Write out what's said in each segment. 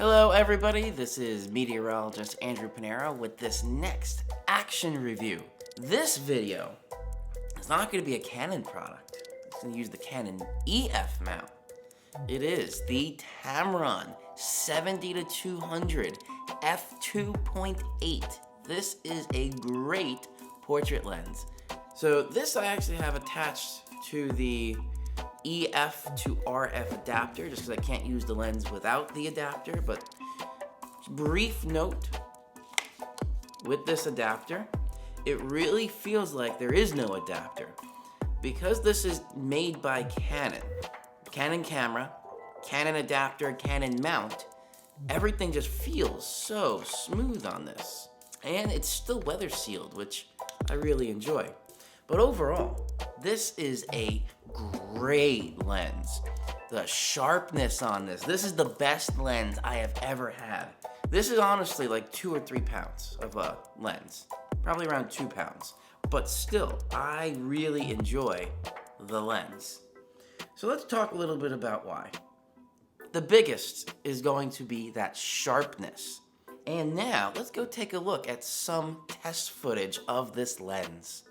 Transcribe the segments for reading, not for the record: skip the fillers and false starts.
Hello everybody, this is meteorologist Andrew Panero with this next action review. This video is not going to be a Canon product. It's going to use the Canon EF mount. It is the Tamron 70-200 f2.8. This is a great portrait lens. So this I actually have attached to the EF to RF adapter just because I can't use the lens without the adapter. But brief note, with this adapter, it really feels like there is no adapter. Because this is made by Canon camera, Canon adapter, Canon mount, everything just feels so smooth on this. And it's still weather sealed, which I really enjoy. But overall, this is a great lens. The sharpness on this is the best lens I have ever had. This is honestly like 2 or 3 pounds of a lens, probably around 2 pounds. But still, I really enjoy the lens. So let's talk a little bit about why. The biggest is going to be that sharpness. And now, let's go take a look at some test footage of this lens.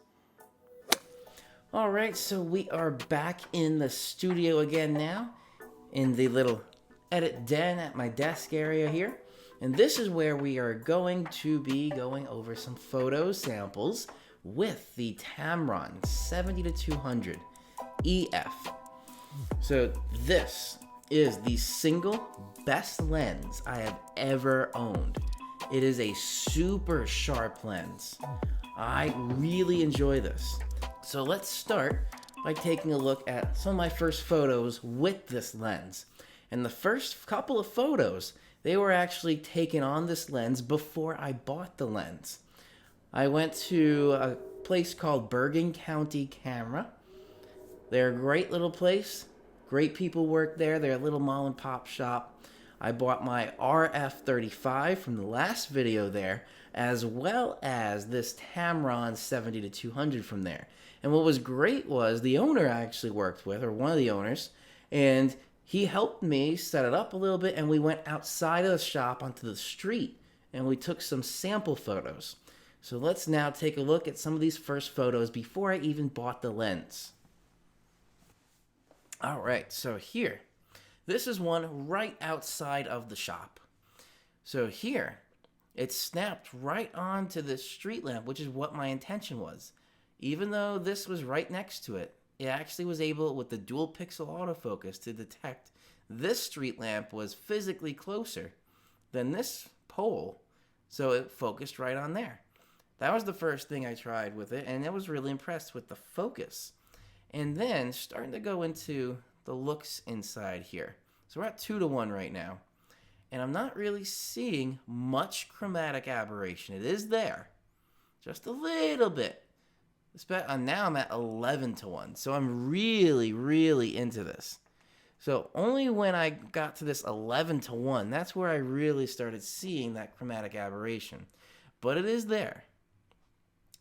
Alright, so we are back in the studio again now, in the little edit den at my desk area here. And this is where we are going to be going over some photo samples with the Tamron 70-200 EF. So this is the single best lens I have ever owned. It is a super sharp lens. I really enjoy this. So let's start by taking a look at some of my first photos with this lens. And the first couple of photos, they were actually taken on this lens before I bought the lens. I went to a place called Bergen County Camera. They're a great little place. Great people work there. They're a little mom and pop shop. I bought my RF35 from the last video there, as well as this Tamron 70-200 from there. And what was great was the owner I actually worked with, or one of the owners, and he helped me set it up a little bit, and we went outside of the shop onto the street, and we took some sample photos. So let's now take a look at some of these first photos before I even bought the lens. Alright, so here, this is one right outside of the shop. So here, it's snapped right onto this street lamp, which is what my intention was. Even though this was right next to it, it actually was able, with the dual pixel autofocus, to detect this street lamp was physically closer than this pole, so it focused right on there. That was the first thing I tried with it, and I was really impressed with the focus. And then, starting to go into the looks inside here. So we're at 2-to-1 right now, and I'm not really seeing much chromatic aberration. It is there, just a little bit. Now I'm at 11-to-1, so I'm really into this. So only when I got to this 11-to-1, that's where I really started seeing that chromatic aberration. But it is there.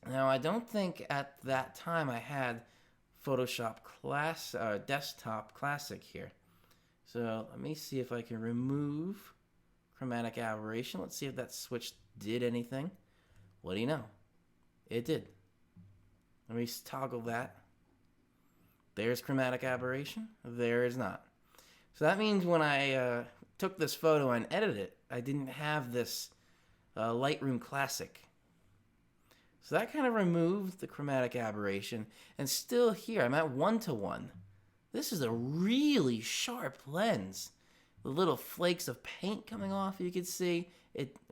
Now, I don't think at that time I had Photoshop Desktop Classic here. So let me see if I can remove chromatic aberration. Let's see if that switch did anything. What do you know? It did. Let me toggle that. There's chromatic aberration. There is not. So that means when I took this photo and edited it, I didn't have this Lightroom Classic. So that kind of removed the chromatic aberration. And still here, I'm at 1-to-1. This is a really sharp lens. The little flakes of paint coming off, you can see.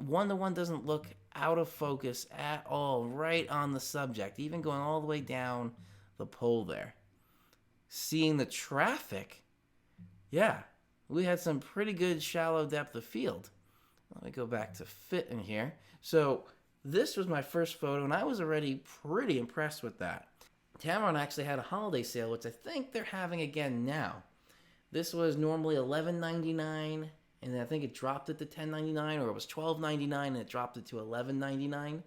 1-to-1 doesn't look out of focus at all, right on the subject, even going all the way down the pole there. Seeing the traffic, yeah, we had some pretty good shallow depth of field. Let me go back to fit in here. So this was my first photo, and I was already pretty impressed with that. Tamron actually had a holiday sale, which I think they're having again now. This was normally $11.99, and I think it dropped it to $10.99, or it was $12.99, and it dropped it to $11.99.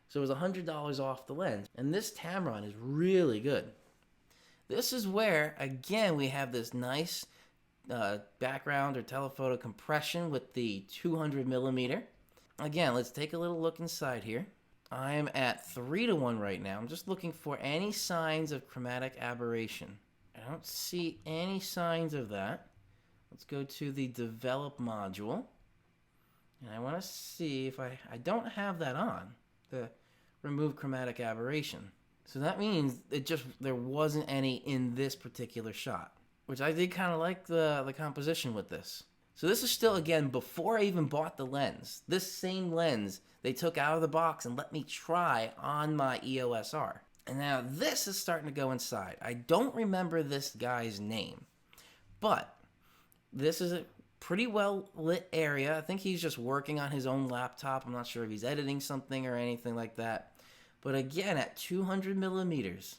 So it was $100 off the lens. And this Tamron is really good. This is where, again, we have this nice background or telephoto compression with the 200 millimeter. Again, let's take a little look inside here. I am at 3:1 right now. I'm just looking for any signs of chromatic aberration. I don't see any signs of that. Let's go to the develop module. And I want to see if I don't have that on, the remove chromatic aberration. So that means there wasn't any in this particular shot, which I did kind of like the composition with this. So this is still, again, before I even bought the lens. This same lens they took out of the box and let me try on my EOS R. And now this is starting to go inside. I don't remember this guy's name, but this is a pretty well lit area. I think he's just working on his own laptop. I'm not sure if he's editing something or anything like that. But again, at 200 millimeters,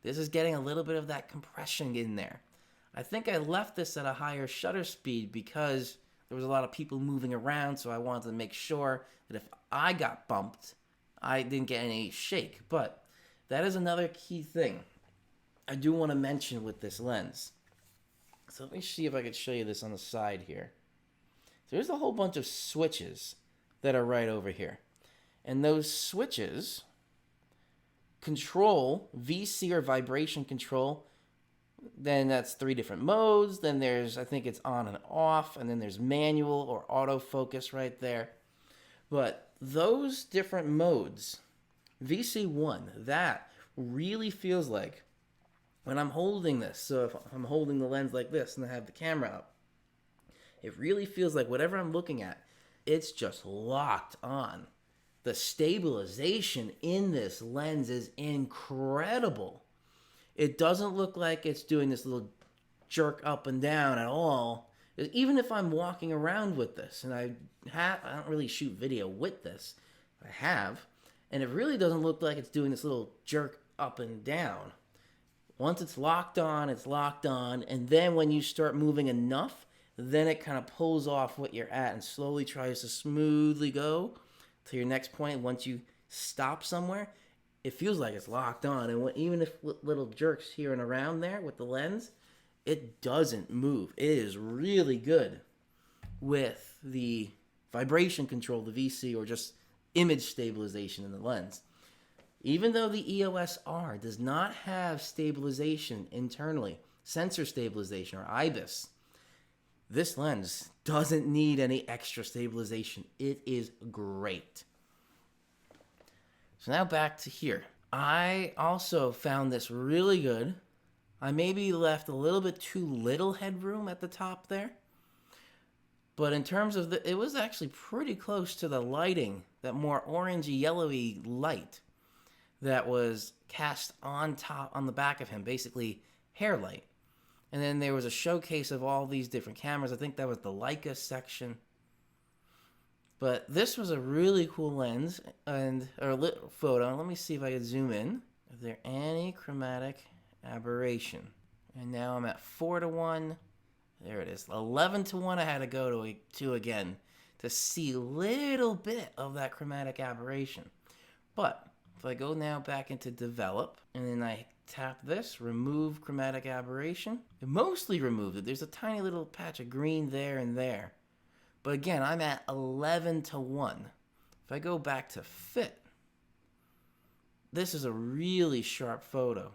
this is getting a little bit of that compression in there. I think I left this at a higher shutter speed because there was a lot of people moving around, so I wanted to make sure that if I got bumped, I didn't get any shake. But that is another key thing I do want to mention with this lens. So let me see if I could show you this on the side here. So there's a whole bunch of switches that are right over here. And those switches control VC or vibration control. Then that's 3 different modes. Then there's, I think it's on and off. And then there's manual or autofocus right there. But those different modes, VC1, that really feels like when I'm holding this, so if I'm holding the lens like this and I have the camera up, it really feels like whatever I'm looking at, it's just locked on. The stabilization in this lens is incredible. It doesn't look like it's doing this little jerk up and down at all. Even if I'm walking around with this, and I don't really shoot video with this, I have, and it really doesn't look like it's doing this little jerk up and down. Once it's locked on, and then when you start moving enough, then it kind of pulls off what you're at and slowly tries to smoothly go to your next point. Once you stop somewhere, it feels like it's locked on, and even if little jerks here and around there with the lens, it doesn't move. It is really good with the vibration control, the VC, or just image stabilization in the lens. Even though the EOS R does not have stabilization internally, sensor stabilization or IBIS, this lens doesn't need any extra stabilization. It is great. So now back to here. I also found this really good. I maybe left a little bit too little headroom at the top there. But in terms of it was actually pretty close to the lighting, that more orangey, yellowy light that was cast on top, on the back of him, basically hair light. And then there was a showcase of all these different cameras. I think that was the Leica section. But this was a really cool lens or photo. Let me see if I can zoom in. Is there any chromatic aberration? And now I'm at 4:1. There it is. 11:1 I had to go to again to see a little bit of that chromatic aberration. But if I go now back into develop, and then I tap this, remove chromatic aberration, it mostly removed it. There's a tiny little patch of green there and there. But again, I'm at 11:1. If I go back to fit, this is a really sharp photo.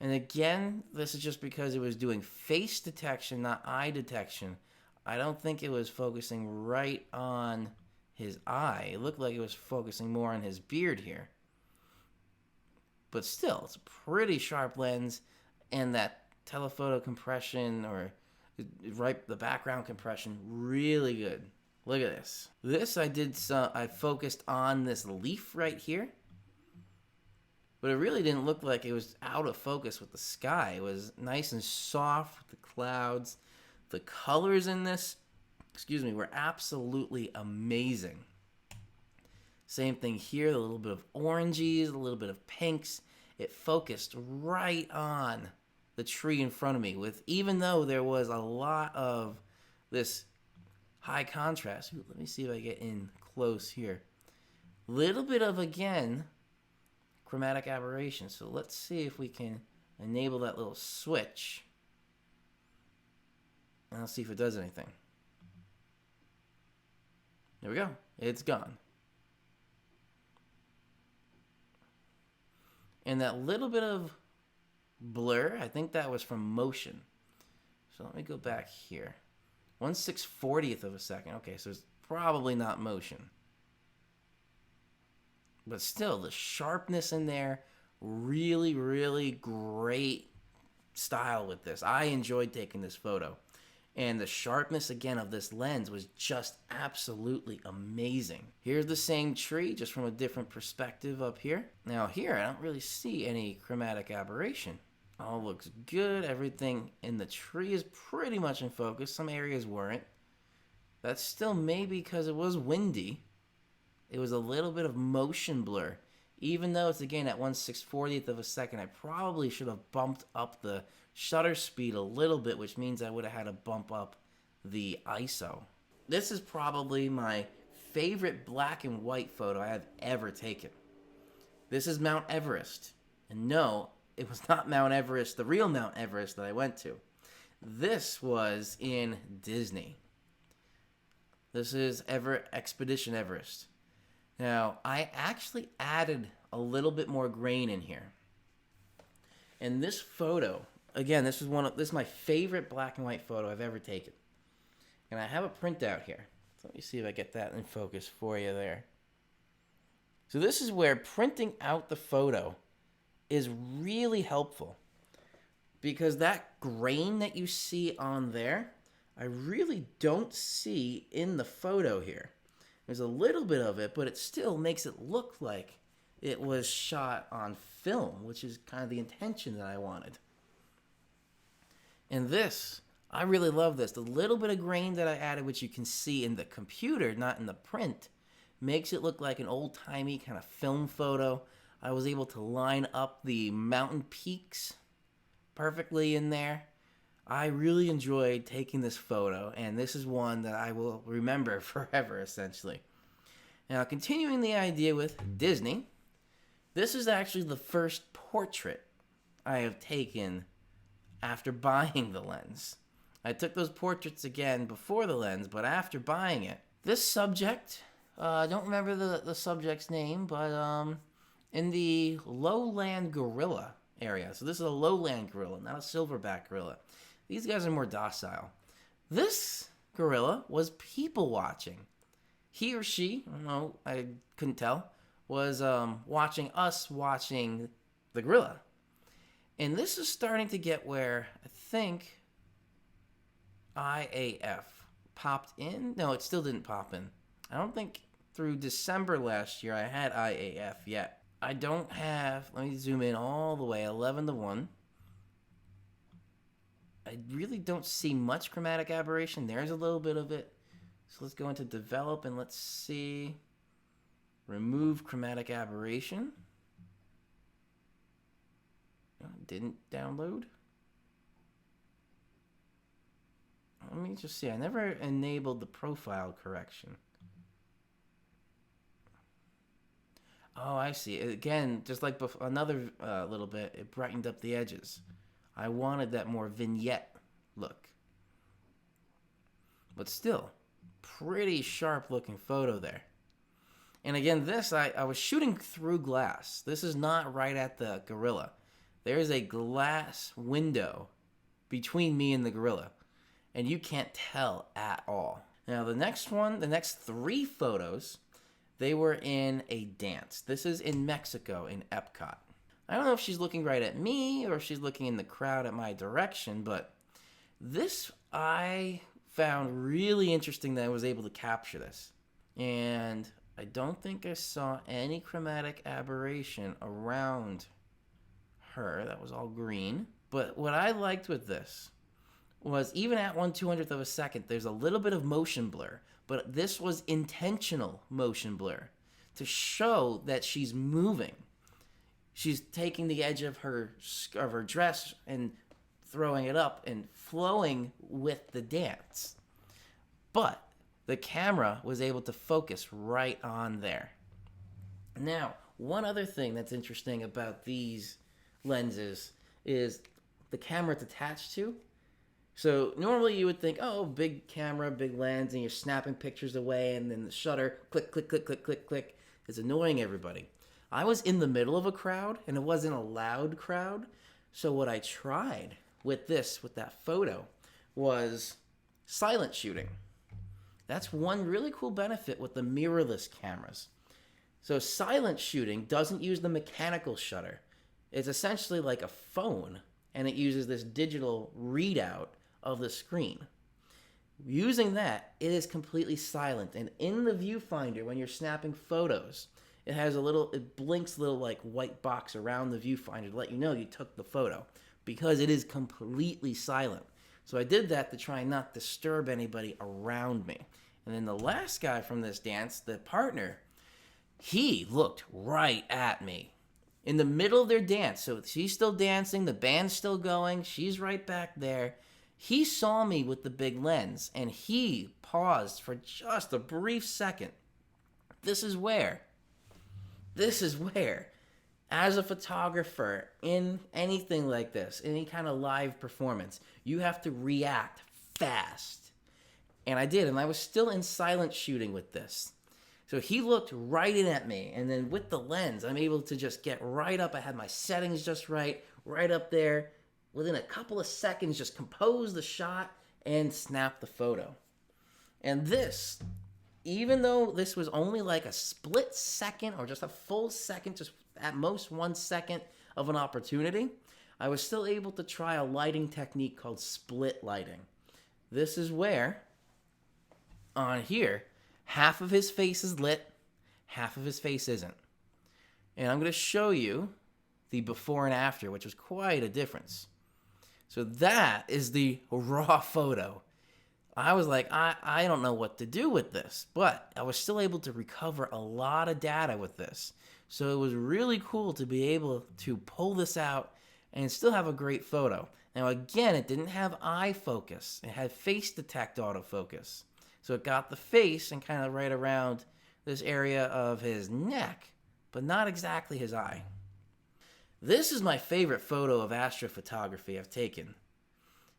And again, this is just because it was doing face detection, not eye detection. I don't think it was focusing right on his eye. It looked like it was focusing more on his beard here. But still, it's a pretty sharp lens, and that telephoto compression or the background compression, really good. Look at this. I focused on this leaf right here, but it really didn't look like it was out of focus with the sky. It was nice and soft with the clouds. The colors in this, were absolutely amazing. Same thing here, a little bit of oranges, a little bit of pinks. It focused right on the tree in front of me, even though there was a lot of this high contrast. Ooh, let me see if I get in close here. Little bit of, again, chromatic aberration. So let's see if we can enable that little switch. And let's see if it does anything. There we go. It's gone. And that little bit of blur, I think that was from motion. So let me go back here. 1/640th of a second. Okay, so it's probably not motion. But still, the sharpness in there, really, really great style with this. I enjoyed taking this photo. And the sharpness, again, of this lens was just absolutely amazing. Here's the same tree, just from a different perspective up here. Now here, I don't really see any chromatic aberration. All looks good. Everything in the tree is pretty much in focus. Some areas weren't. That's still maybe because it was windy. It was a little bit of motion blur. Even though it's, again, at 1/640th of a second, I probably should have bumped up the shutter speed a little bit, which means I would have had to bump up the ISO. This is probably my favorite black and white photo I have ever taken. This is Mount Everest. And no, it was not Mount Everest, the real Mount Everest that I went to. This was in Disney. This is Expedition Everest. Now, I actually added a little bit more grain in here. And this photo, again, this is my favorite black and white photo I've ever taken. And I have a printout here. So let me see if I get that in focus for you there. So this is where printing out the photo is really helpful. Because that grain that you see on there, I really don't see in the photo here. There's a little bit of it, but it still makes it look like it was shot on film, which is kind of the intention that I wanted. And this, I really love this. The little bit of grain that I added, which you can see in the computer, not in the print, makes it look like an old-timey kind of film photo. I was able to line up the mountain peaks perfectly in there. I really enjoyed taking this photo, and this is one that I will remember forever, essentially. Now, continuing the idea with Disney, this is actually the first portrait I have taken after buying the lens. I took those portraits again before the lens, but after buying it. This subject, I don't remember the subject's name, but in the lowland gorilla area. So this is a lowland gorilla, not a silverback gorilla. These guys are more docile. This gorilla was people watching. He or she, I don't know, I couldn't tell, was watching us watching the gorilla. And this is starting to get where I think IAF popped in. No, it still didn't pop in. I don't think through December last year I had IAF yet. I don't have, let me zoom in all the way, 11:1. I really don't see much chromatic aberration. There's a little bit of it. So let's go into develop and let's see. Remove chromatic aberration. Didn't download. Let me just see. I never enabled the profile correction. Oh, I see. Again, just like another little bit, it brightened up the edges. I wanted that more vignette look. But still, pretty sharp looking photo there. And again, this, I was shooting through glass. This is not right at the gorilla. There's a glass window between me and the gorilla. And you can't tell at all. Now the next one, the next 3 photos, they were in a dance. This is in Mexico, in Epcot. I don't know if she's looking right at me or if she's looking in the crowd at my direction, but this I found really interesting that I was able to capture this. And I don't think I saw any chromatic aberration around her. That was all green. But what I liked with this was even at 1/200th of a second, there's a little bit of motion blur, but this was intentional motion blur to show that she's moving. She's taking the edge of her dress and throwing it up and flowing with the dance. But the camera was able to focus right on there. Now, one other thing that's interesting about these lenses is the camera it's attached to. So normally you would think, oh, big camera, big lens, and you're snapping pictures away, and then the shutter, click, click, click, click, click, click, is annoying everybody. I was in the middle of a crowd, and it wasn't a loud crowd. So what I tried with that photo, was silent shooting. That's one really cool benefit with the mirrorless cameras. So silent shooting doesn't use the mechanical shutter. It's essentially like a phone, and it uses this digital readout of the screen. Using that, it is completely silent. And in the viewfinder, when you're snapping photos, it blinks a little like white box around the viewfinder to let you know you took the photo, because it is completely silent. So I did that to try and not disturb anybody around me. And then the last guy from this dance, the partner, he looked right at me in the middle of their dance. So she's still dancing, the band's still going, she's right back there. He saw me with the big lens, and he paused for just a brief second. This is where, as a photographer in anything like this, any kind of live performance, you have to react fast. And I did, and I was still in silent shooting with this. So he looked right in at me, and then with the lens, I'm able to just get right up. I had my settings just right up there. Within a couple of seconds, just compose the shot and snap the photo. And this, even though this was only like a split second or just a full second, just at most 1 second of an opportunity, I was still able to try a lighting technique called split lighting. This is where, on here, half of his face is lit, half of his face isn't. And I'm going to show you the before and after, which was quite a difference. So that is the raw photo. I was like, I don't know what to do with this, but I was still able to recover a lot of data with this. So it was really cool to be able to pull this out and still have a great photo. Now again, it didn't have eye focus. It had face detect autofocus. So it got the face and kind of right around this area of his neck, but not exactly his eye. This is my favorite photo of astrophotography I've taken.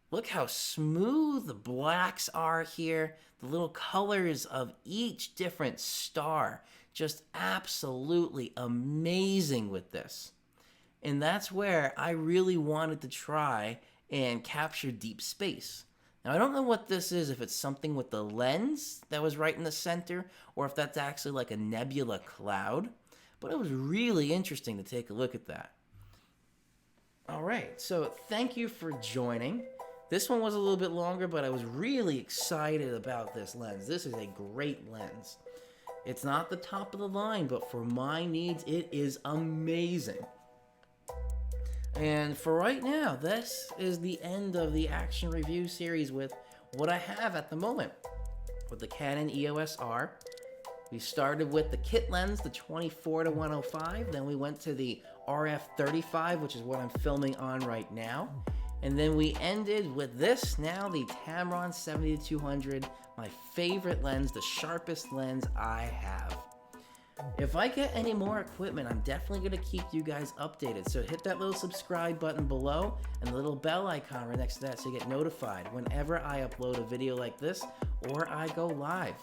Look how smooth the blacks are here. The little colors of each different star. Just absolutely amazing with this. And that's where I really wanted to try and capture deep space. Now, I don't know what this is, if it's something with the lens that was right in the center, or if that's actually like a nebula cloud. But it was really interesting to take a look at that. All right, so thank you for joining. This one was a little bit longer, but I was really excited about this lens. This is a great lens. It's not the top of the line, but for my needs, it is amazing. And for right now, this is the end of the action review series with what I have at the moment. With the Canon EOS R, we started with the kit lens, the 24-105. Then we went to the RF35, which is what I'm filming on right now. And then we ended with this, now the Tamron 70-200, my favorite lens, the sharpest lens I have. If I get any more equipment, I'm definitely going to keep you guys updated. So hit that little subscribe button below and the little bell icon right next to that so you get notified whenever I upload a video like this or I go live.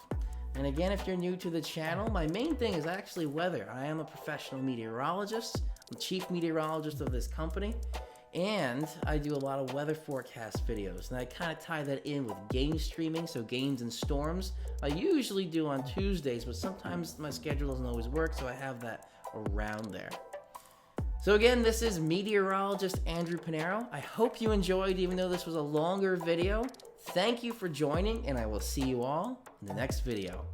And again, if you're new to the channel, my main thing is actually weather. I am a professional meteorologist. I'm the chief meteorologist of this company. And I do a lot of weather forecast videos, and I kind of tie that in with game streaming, so games and storms. I usually do on Tuesdays, but sometimes my schedule doesn't always work, so I have that around there. So again, this is meteorologist Andrew Pinero. I hope you enjoyed, even though this was a longer video. Thank you for joining, and I will see you all in the next video.